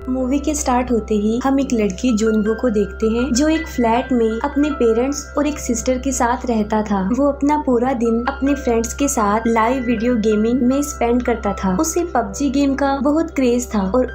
Movie के start होते ही हम एक लड़की जुनवो को देखते हैं जो एक फ्लैट में अपने पेरेंट्स और एक सिस्टर के साथ रहता था। वो अपना पूरा दिन अपने फ्रेंड्स के साथ लाइव वीडियो गेमिंग में स्पेंड करता था। उसे पबजी गेम का बहुत क्रेज था और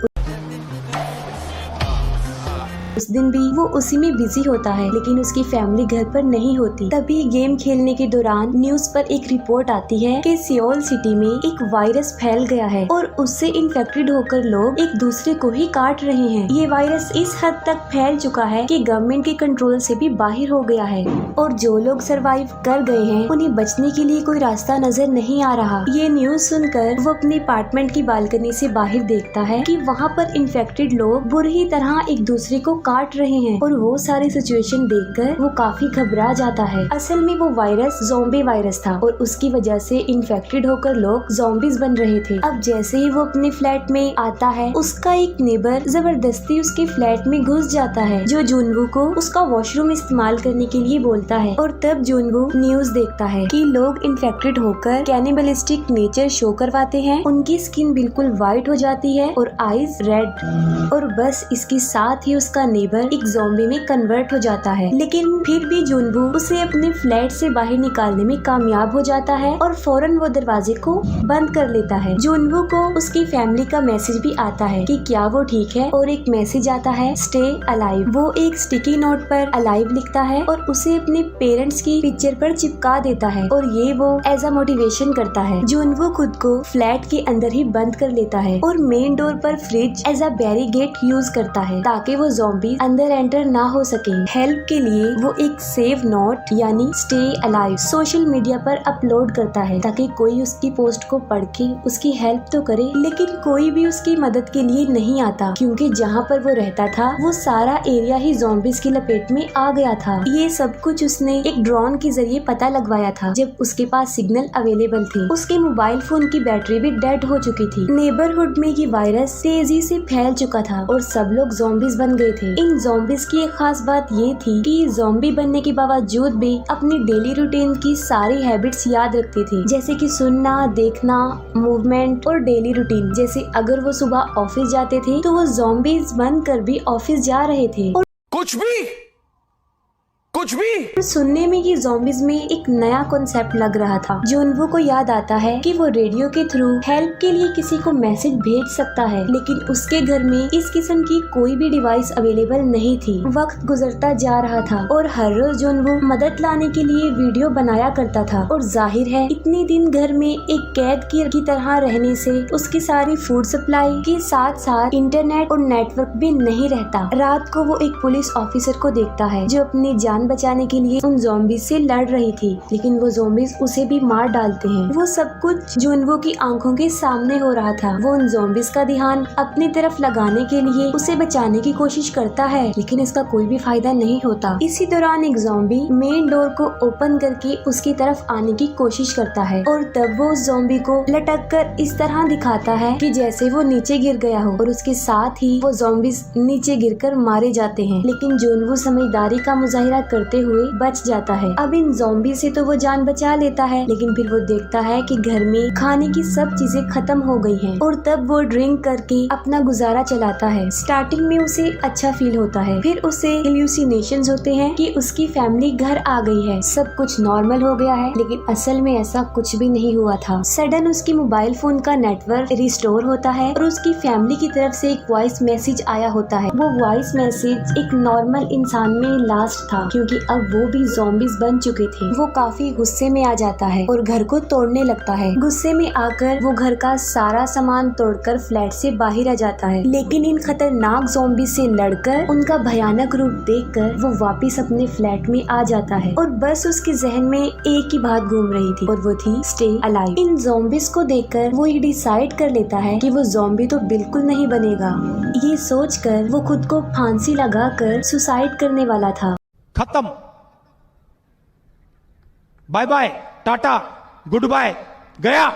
उस दिन भी वो उसी में बिजी होता है, लेकिन उसकी फैमिली घर पर नहीं होती। तभी गेम खेलने के दौरान न्यूज पर एक रिपोर्ट आती है कि सियोल सिटी में एक वायरस फैल गया है और उससे इन्फेक्टेड होकर लोग एक दूसरे को ही काट रहे हैं। ये वायरस इस हद तक फैल चुका है कि गवर्नमेंट के कंट्रोल से भी बाहर हो गया है और जो लोग सरवाइव कर गए हैं उन्हें बचने के लिए कोई रास्ता नजर नहीं आ रहा। ये न्यूज सुनकर वो अपने अपार्टमेंट की बालकनी से बाहर देखता है कि वहाँ पर इन्फेक्टेड लोग बुरी तरह एक दूसरे को काट रहे हैं और वो सारी सिचुएशन देखकर वो काफी घबरा जाता है। असल में वो वायरस ज़ॉम्बी वायरस था और उसकी वजह से इन्फेक्टेड होकर लोग ज़ॉम्बीज बन रहे थे। अब जैसे ही वो अपने फ्लैट में आता है, उसका एक नेबर जबरदस्ती उसके फ्लैट में घुस जाता है, जो जुनवो को उसका वॉशरूम इस्तेमाल करने के लिए बोलता है। और तब जुनवो न्यूज देखता है कि लोग इन्फेक्टेड होकर कैनिबलिस्टिक नेचर शो करवाते हैं। उनकी स्किन बिल्कुल व्हाइट हो जाती है और आईज रेड, और बस इसके साथ ही उसका नेबर एक ज़ॉम्बी में कन्वर्ट हो जाता है। लेकिन फिर भी जुनवो उसे अपने फ्लैट से बाहर निकालने में कामयाब हो जाता है और फौरन वो दरवाजे को बंद कर लेता है। जुनवो को उसकी फैमिली का मैसेज भी आता है कि क्या वो ठीक है, और एक मैसेज आता है स्टे अलाइव। वो एक स्टिकी नोट पर अलाइव लिखता है और उसे अपने पेरेंट्स की पिक्चर पर चिपका देता है और ये वो एज अ मोटिवेशन करता है। जुनवो खुद को फ्लैट के अंदर ही बंद कर लेता है और मेन डोर पर fridge as a barricade use करता है ताकि वो ज़ॉम्बी अंदर एंटर ना हो सके। हेल्प के लिए वो एक सेव नोट यानी स्टे अलाइव सोशल मीडिया पर अपलोड करता है ताकि कोई उसकी पोस्ट को पढ़ के उसकी हेल्प तो करे, लेकिन कोई भी उसकी मदद के लिए नहीं आता क्योंकि जहाँ पर वो रहता था वो सारा एरिया ही ज़ॉम्बीज की लपेट में आ गया था। ये सब कुछ उसने एक ड्रोन के जरिए पता लगवाया था जब उसके पास सिग्नल अवेलेबल थे। उसके मोबाइल फोन की बैटरी भी डेड हो चुकी थी। नेबरहुड में ये वायरस तेजी से फैल चुका था और सब लोग ज़ॉम्बीज बन गए थे। इन ज़ॉम्बीज की एक खास बात ये थी कि ज़ॉम्बी बनने के बावजूद भी अपनी डेली रूटीन की सारी हैबिट्स याद रखते थे, जैसे कि सुनना, देखना, मूवमेंट और डेली रूटीन। जैसे अगर वो सुबह ऑफिस जाते थे तो वो ज़ॉम्बीज बनकर भी ऑफिस जा रहे थे। कुछ भी सुनने में ये ज़ॉम्बीज में एक नया कॉन्सेप्ट लग रहा था। जुनवो को याद आता है कि वो रेडियो के थ्रू हेल्प के लिए किसी को मैसेज भेज सकता है, लेकिन उसके घर में इस किस्म की कोई भी डिवाइस अवेलेबल नहीं थी। वक्त गुजरता जा रहा था और हर रोज जुनवो मदद लाने के लिए वीडियो बनाया करता था और जाहिर है इतने दिन घर में एक कैद की तरह रहने से उसकी सारी फूड सप्लाई के साथ साथ इंटरनेट और नेटवर्क भी नहीं रहता। रात को वो एक पुलिस ऑफिसर को देखता है जो अपनी जान बचाने के लिए उन ज़ॉम्बीज से लड़ रही थी, लेकिन वो ज़ॉम्बीज उसे भी मार डालते हैं। वो सब कुछ जुनवो की आंखों के सामने हो रहा था। वो उन ज़ॉम्बीज का ध्यान अपनी तरफ लगाने के लिए उसे बचाने की कोशिश करता है, लेकिन इसका कोई भी फायदा नहीं होता। इसी दौरान एक ज़ॉम्बी मेन डोर को ओपन करके उसकी तरफ आने की कोशिश करता है और तब वो उस ज़ॉम्बी को लटक कर इस तरह दिखाता है कि जैसे वो नीचे गिर गया हो, और उसके साथ ही वो ज़ॉम्बीज नीचे गिरकर मारे जाते हैं। लेकिन जुनवो समझदारी का मुजाहिरा करते हुए बच जाता है। अब इन ज़ॉम्बी से तो वो जान बचा लेता है, लेकिन फिर वो देखता है कि घर में खाने की सब चीजें खत्म हो गई हैं और तब वो ड्रिंक करके अपना गुजारा चलाता है। स्टार्टिंग में उसे अच्छा फील होता है, फिर उसे हेल्यूसिनेशंस होते हैं कि उसकी फैमिली घर आ गई है, सब कुछ नॉर्मल हो गया है, लेकिन असल में ऐसा कुछ भी नहीं हुआ था। सडन उसकी मोबाइल फोन का नेटवर्क रिस्टोर होता है और उसकी फैमिली की तरफ से एक वॉइस मैसेज आया होता है। वो वॉइस मैसेज एक नॉर्मल इंसान में लास्ट था क्योंकि अब वो भी ज़ॉम्बीज बन चुके थे। वो काफी गुस्से में आ जाता है और घर को तोड़ने लगता है। गुस्से में आकर वो घर का सारा सामान तोड़कर फ्लैट से बाहर आ जाता है, लेकिन इन खतरनाक ज़ॉम्बी से लड़कर उनका भयानक रूप देखकर वो वापस अपने फ्लैट में आ जाता है और बस उसके जहन में एक ही बात घूम रही थी और वो थी स्टे अलाइव। इन ज़ॉम्बीज को देखकर वो ये डिसाइड कर लेता है कि वो ज़ॉम्बी तो बिल्कुल नहीं बनेगा। ये सोचकर वो खुद को फांसी लगाकर सुसाइड करने वाला था। खत्म, bye bye, tata, good bye, गया।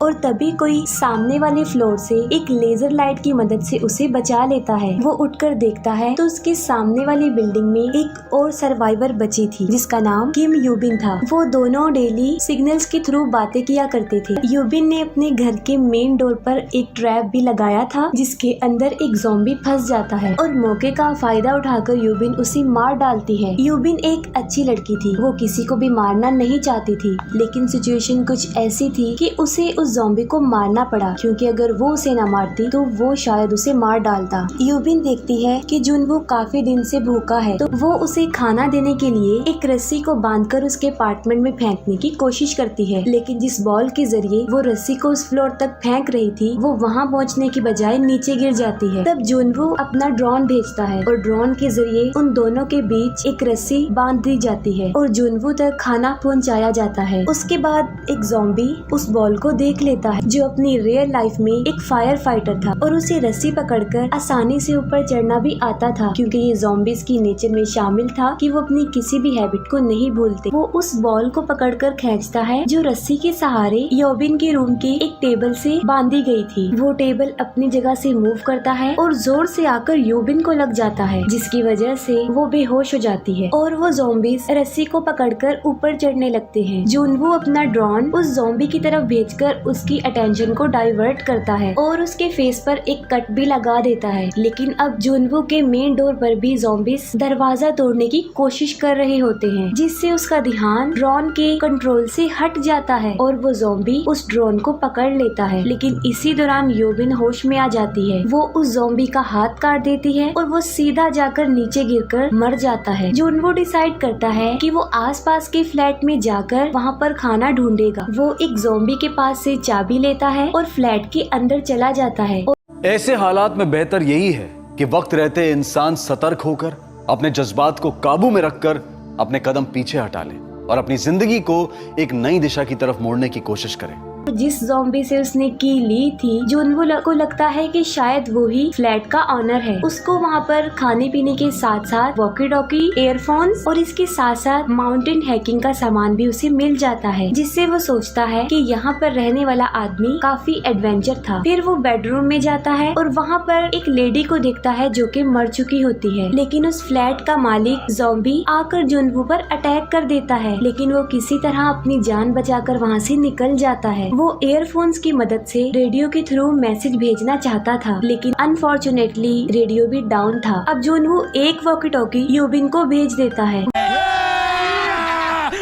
और तभी कोई सामने वाले फ्लोर से एक लेजर लाइट की मदद से उसे बचा लेता है। वो उठकर देखता है तो उसके सामने वाली बिल्डिंग में एक और सर्वाइवर बची थी जिसका नाम किम यूबिन था। वो दोनों डेली सिग्नल्स के थ्रू बातें किया करते थे। यूबिन ने अपने घर के मेन डोर पर एक ट्रैप भी लगाया था जिसके अंदर एक ज़ॉम्बी फंस जाता है और मौके का फायदा उठाकर यूबिन उसे मार डालती है। यूबिन एक अच्छी लड़की थी, वो किसी को भी मारना नहीं चाहती थी, लेकिन सिचुएशन कुछ ऐसी थी कि उसे उस ज़ॉम्बी को मारना पड़ा क्योंकि अगर वो उसे न मारती तो वो शायद उसे मार डालता। यूबिन देखती है कि जुनवू काफी दिन से भूखा है तो वो उसे खाना देने के लिए एक रस्सी को बांधकर उसके अपार्टमेंट में फेंकने की कोशिश करती है, लेकिन जिस बॉल के जरिए वो रस्सी को उस फ्लोर तक फेंक रही थी वो वहाँ पहुँचने की बजाय नीचे गिर जाती है। तब जुनवू अपना ड्रोन भेजता है और ड्रोन के जरिए उन दोनों के बीच एक रस्सी बांध दी जाती है और जुनवू तक खाना पहुँचाया जाता है। उसके बाद एक ज़ॉम्बी उस बॉल को देख लेता है जो अपनी रियल लाइफ में एक फायर फाइटर था और उसे रस्सी पकड़कर आसानी से ऊपर चढ़ना भी आता था क्योंकि ये ज़ॉम्बीज की नेचर में शामिल था कि वो अपनी किसी भी हैबिट को नहीं भूलते। वो उस बॉल को पकड़कर खींचता है जो रस्सी के सहारे यूबिन के रूम के एक टेबल से बांधी गई थी। वो टेबल अपनी जगह से मूव करता है और जोर से आकर यूबिन को लग जाता है जिसकी वजह से वो बेहोश हो जाती है और वो ज़ॉम्बीज रस्सी को पकड़कर ऊपर चढ़ने लगते हैं। जुनवू अपना ड्रोन उस ज़ॉम्बी की तरफ भेजकर उसकी अटेंशन को डाइवर्ट करता है और उसके फेस पर एक कट भी लगा देता है, लेकिन अब जुनवू के मेन डोर पर भी ज़ॉम्बीज दरवाजा तोड़ने की कोशिश कर रहे होते हैं जिससे उसका ध्यान ड्रोन के कंट्रोल से हट जाता है और वो ज़ॉम्बी उस ड्रोन को पकड़ लेता है। लेकिन इसी दौरान यूबिन होश में आ जाती है। वो उस ज़ॉम्बी का हाथ काट देती है और वो सीधा जाकर नीचे गिरकर मर जाता है। जुनवू डिसाइड करता है कि वो आसपास के फ्लैट में जाकर वहाँ पर खाना ढूंढेगा। वो एक ज़ॉम्बी के पास से चाबी लेता है और फ्लैट के अंदर चला जाता है। ऐसे हालात में बेहतर यही है कि वक्त रहते इंसान सतर्क होकर अपने जज्बात को काबू में रखकर अपने कदम पीछे हटा ले और अपनी जिंदगी को एक नई दिशा की तरफ मोड़ने की कोशिश करे। जिस ज़ॉम्बी से उसने की ली थी जुनवू को लगता है कि शायद वो ही फ्लैट का ऑनर है। उसको वहाँ पर खाने पीने के साथ साथ वॉकी टॉकी, एयरफोन्स और इसके साथ साथ माउंटेन हैकिंग का सामान भी उसे मिल जाता है जिससे वो सोचता है कि यहाँ पर रहने वाला आदमी काफी एडवेंचर था। फिर वो बेडरूम में जाता है और वहाँ पर एक लेडी को देखता है जो कि मर चुकी होती है, लेकिन उस फ्लैट का मालिक ज़ॉम्बी आकर जुनवू पर अटैक कर देता है, लेकिन वो किसी तरह अपनी जान बचाकर वहाँ से निकल जाता है। वो एयरफोन्स की मदद से रेडियो के थ्रू मैसेज भेजना चाहता था, लेकिन अनफॉर्चुनेटली रेडियो भी डाउन था। अब जुनवू एक वॉकी टॉकी यूबिन को भेज देता है।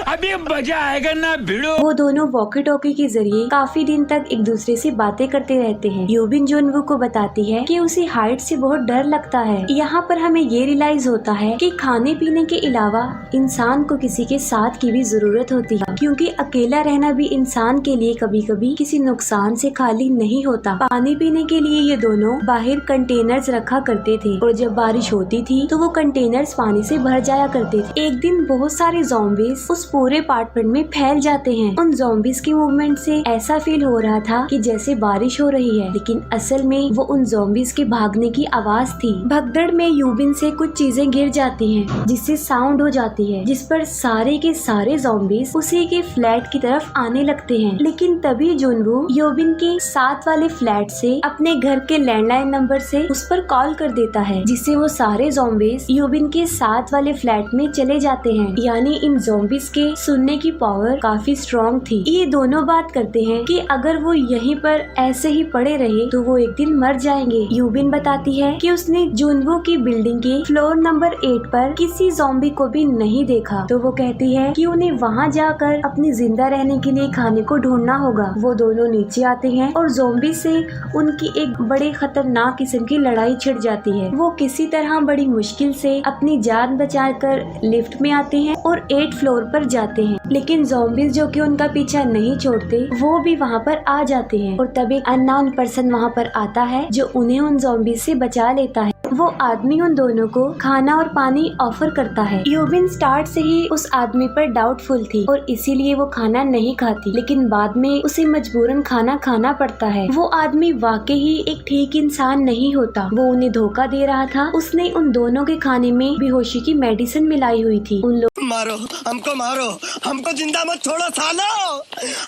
अभी मजा आएगा ना भिड़ो। वो दोनों वॉकी टॉकी के जरिए काफी दिन तक एक दूसरे से बातें करते रहते हैं। यूबिन जुनवू को बताती है कि उसे हाइट से बहुत डर लगता है। यहाँ पर हमें ये रियलाइज होता है कि खाने पीने के अलावा इंसान को किसी के साथ की भी जरूरत होती है, क्योंकि अकेला रहना भी इंसान के लिए कभी कभी किसी नुकसान से खाली नहीं होता। पानी पीने के लिए ये दोनों बाहर कंटेनर्स रखा करते थे और जब बारिश होती थी तो वो कंटेनर्स पानी से भर जाया करते थे। एक दिन बहुत सारे ज़ॉम्बीज उस पूरे अपार्टमेंट में फैल जाते हैं। उन ज़ॉम्बीज की मूवमेंट से ऐसा फील हो रहा था कि जैसे बारिश हो रही है, लेकिन असल में वो उन ज़ॉम्बीज के भागने की आवाज थी। भगदड़ में यूबिन से कुछ चीजें गिर जाती हैं, जिससे साउंड हो जाती है, जिस पर सारे के सारे ज़ॉम्बीज उसी के फ्लैट की तरफ आने लगते हैं। लेकिन तभी जुनवू यूबिन के साथ वाले फ्लैट से अपने घर के लैंडलाइन नंबर से उस पर कॉल कर देता है, जिससे वो सारे ज़ॉम्बीज यूबिन के साथ वाले फ्लैट में चले जाते हैं। यानी इन ज़ॉम्बीज के सुनने की पावर काफी स्ट्रॉन्ग थी। ये दोनों बात करते हैं कि अगर वो यहीं पर ऐसे ही पड़े रहे तो वो एक दिन मर जाएंगे। यूबिन बताती है कि उसने जुनवू की बिल्डिंग के फ्लोर नंबर 8 पर किसी ज़ॉम्बी को भी नहीं देखा, तो वो कहती है कि उन्हें वहाँ जाकर अपनी जिंदा रहने के लिए खाने को ढूंढना होगा। वो दोनों नीचे आते हैं और ज़ॉम्बी से उनकी एक बड़े खतरनाक किस्म की लड़ाई छिड़ जाती है। वो किसी तरह बड़ी मुश्किल से अपनी जान बचाकर लिफ्ट में आते हैं और 8 फ्लोर पर जाते हैं, लेकिन ज़ॉम्बीज जो कि उनका पीछा नहीं छोड़ते वो भी वहाँ पर आ जाते हैं और तब एक अननोन पर्सन वहाँ पर आता है जो उन्हें उन ज़ॉम्बीज से बचा लेता है। वो आदमी उन दोनों को खाना और पानी ऑफर करता है। यूबिन स्टार्ट से ही उस आदमी पर डाउटफुल थी और इसीलिए वो खाना नहीं खाती, लेकिन बाद में उसे मजबूरन खाना खाना पड़ता है। वो आदमी वाकई ही एक ठीक इंसान नहीं होता, वो उन्हें धोखा दे रहा था। उसने उन दोनों के खाने में बेहोशी की मेडिसिन मिलाई हुई थी। उन मारो, हमको जिंदा मत छोड़ो सालो।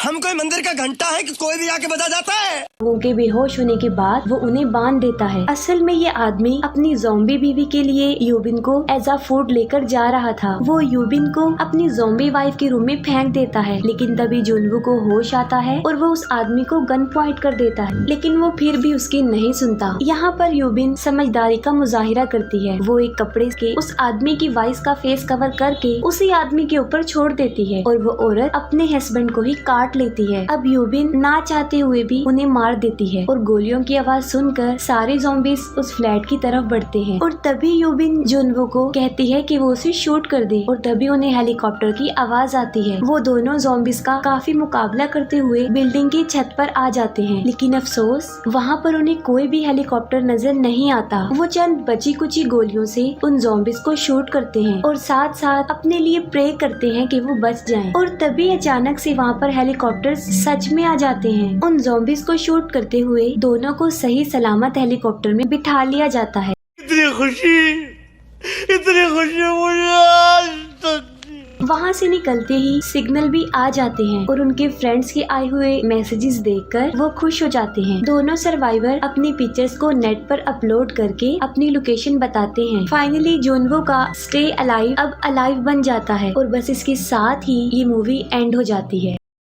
हम कोई मंदिर का घंटा है कि कोई भी आके बजा जाता है। लोगों के बेहोश होने के बाद वो उन्हें बांध देता है। असल में ये आदमी अपनी ज़ॉम्बी बीवी के लिए यूबिन को एज अ फूड लेकर जा रहा था। वो यूबिन को अपनी ज़ॉम्बी वाइफ के रूम में फेंक देता है, लेकिन तभी जुनवू को होश आता है और वो उस आदमी को गन पॉइंट कर देता है, लेकिन वो फिर भी उसकी नहीं सुनता। यहाँ पर यूबिन समझदारी का मुजाहिरा करती है। वो एक कपड़े के उस आदमी की वॉइस का फेस कवर करके उसी आदमी के ऊपर छोड़ देती है और वो औरत अपने हस्बैंड को ही काट लेती है। अब यूबिन ना चाहते हुए भी उन्हें मार देती है और गोलियों की आवाज सुनकर सारे ज़ॉम्बीज उस फ्लैट की तरफ बढ़ते हैं और तभी यूबिन जुनवो को कहती है कि वो उसे शूट कर दे और तभी उन्हें हेलीकॉप्टर की आवाज आती है। वो दोनों ज़ॉम्बीज का काफी मुकाबला करते हुए बिल्डिंग की छत पर आ जाते हैं, लेकिन अफसोस वहाँ पर उन्हें कोई भी हेलीकॉप्टर नजर नहीं आता। वो चंद बची कुची गोलियों से उन ज़ॉम्बीज को शूट करते हैं और साथ साथ अपने लिए प्रे करते हैं कि वो बच जाएं। और तभी अचानक से वहाँ पर हेलीकॉप्टर सच में आ जाते हैं। उन ज़ॉम्बीज को शूट करते हुए दोनों को सही सलामत हेलीकॉप्टर में बिठा लिया जाता है। इतनी खुशी मुझे आज तक। वहाँ से निकलते ही सिग्नल भी आ जाते हैं और उनके फ्रेंड्स के आए हुए मैसेजेस देखकर वो खुश हो जाते हैं। दोनों सर्वाइवर अपनी पिक्चर्स को नेट पर अपलोड करके अपनी लोकेशन बताते हैं। फाइनली जुनवो का स्टे अलाइव अब अलाइव बन जाता है और बस इसके साथ ही ये मूवी एंड हो जाती है।